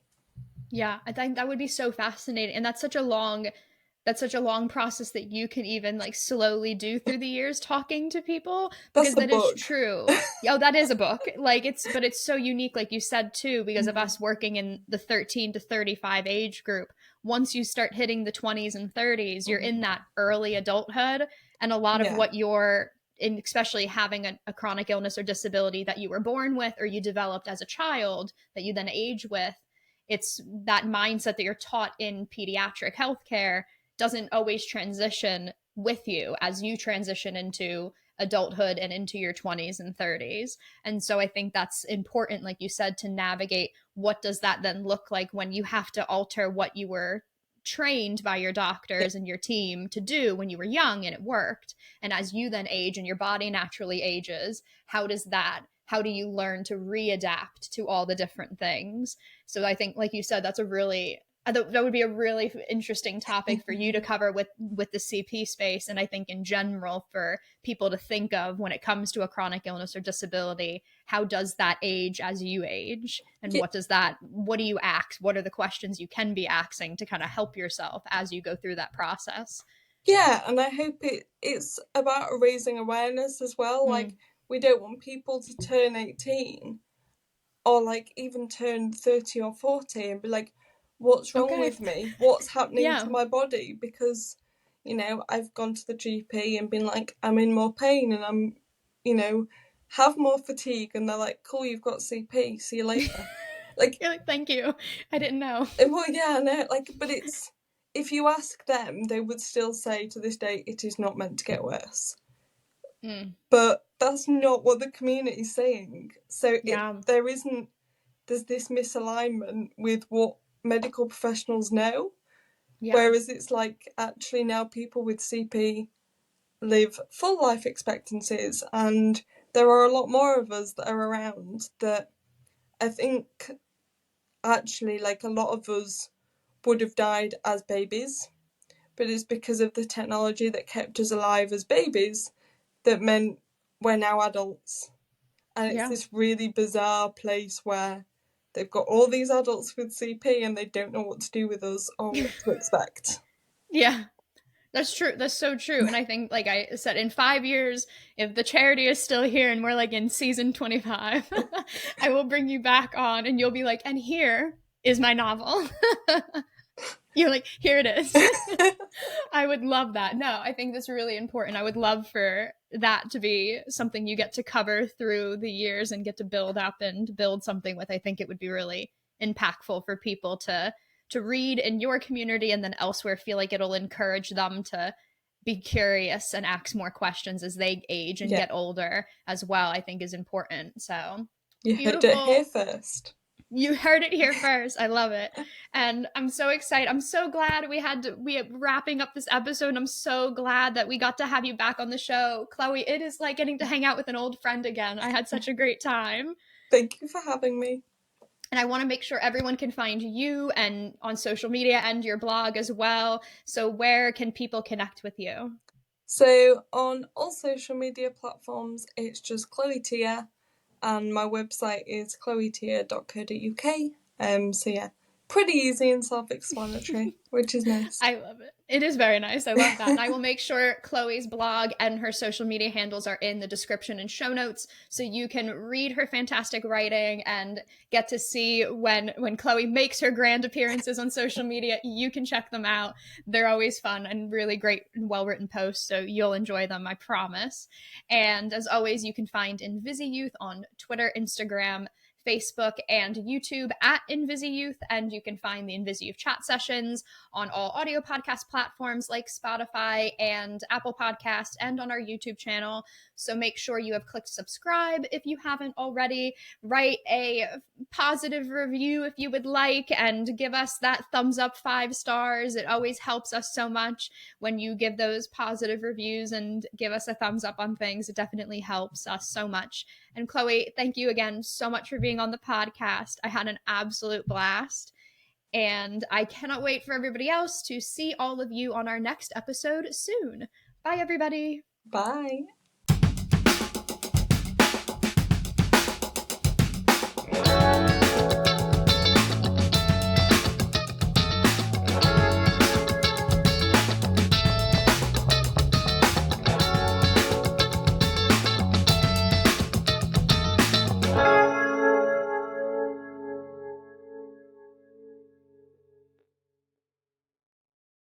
Yeah, I think that would be so fascinating. And that's such a long process that you can even like slowly do through the years, talking to people, That's because the that is book. true. Oh, that is a book. Like but it's so unique, like you said too, because of us working in the 13 to 35 age group. Once you start hitting the 20s and 30s, you're in that early adulthood, and a lot of Yeah. what you're in, especially having a chronic illness or disability that you were born with or you developed as a child that you then age with, it's that mindset that you're taught in pediatric healthcare doesn't always transition with you as you transition into adulthood and into your 20s and 30s. And so I think that's important, like you said, to navigate what does that then look like when you have to alter what you were trained by your doctors and your team to do when you were young and it worked. And as you then age and your body naturally ages, how do you learn to readapt to all the different things? So I think, like you said, that would be a really interesting topic for you to cover with the CP space. And I think in general for people to think of when it comes to a chronic illness or disability, how does that age as you age? And what do you ask? What are the questions you can be asking to kind of help yourself as you go through that process? Yeah, and I hope it's about raising awareness as well. Like, we don't want people to turn 18 or like even turn 30 or 40 and be like, what's wrong with me? What's happening to my body? Because, you know, I've gone to the GP and been like, I'm in more pain and I'm, you know, have more fatigue. And they're like, cool, you've got CP. See you later. Like, you're like, thank you. I didn't know. Well, yeah, no, like, but it's, if you ask them, they would still say to this day, it is not meant to get worse. But that's not what the community's saying. So there's this misalignment with what medical professionals know. Whereas it's like, actually now people with CP live full life expectancies, and there are a lot more of us that are around that I think actually, like, a lot of us would have died as babies, but it's because of the technology that kept us alive as babies that meant we're now adults. And it's this really bizarre place where they've got all these adults with CP and they don't know what to do with us or what to expect. Yeah, that's true. That's so true. And I think, like I said, in 5 years, if the charity is still here and we're like in season 25, I will bring you back on and you'll be like, and here is my novel. You're like, here it is. I would love that. No, I think that's really important. I would love for that to be something you get to cover through the years and get to build up and build something with. I think it would be really impactful for people to read in your community and then elsewhere. Feel like it'll encourage them to be curious and ask more questions as they age and get older as well, I think is important. So you heard it here first. You heard it here first. I love it. And I'm so excited. I'm so glad we are wrapping up this episode. And I'm so glad that we got to have you back on the show. Chloe, it is like getting to hang out with an old friend again. I had such a great time. Thank you for having me. And I want to make sure everyone can find you and on social media and your blog as well. So where can people connect with you? So on all social media platforms, it's just Chloe Tia. And my website is chloetia.co.uk. So yeah, pretty easy and self-explanatory, which is nice. I love it. It is very nice. I love that. And I will make sure Chloe's blog and her social media handles are in the description and show notes so you can read her fantastic writing and get to see when Chloe makes her grand appearances on social media. You can check them out. They're always fun and really great and well-written posts, so you'll enjoy them, I promise. And as always, you can find InvisiYouth on Twitter, Instagram, Facebook, and YouTube at InvisiYouth, and you can find the InvisiYouth Chat Sessions on all audio podcast platforms like Spotify and Apple Podcasts and on our YouTube channel. So make sure you have clicked subscribe if you haven't already. Write a positive review if you would like and give us that thumbs up 5 stars. It always helps us so much when you give those positive reviews and give us a thumbs up on things. It definitely helps us so much. And Chloe, thank you again so much for being on the podcast. I had an absolute blast. And I cannot wait for everybody else to see all of you on our next episode soon. Bye, everybody. Bye.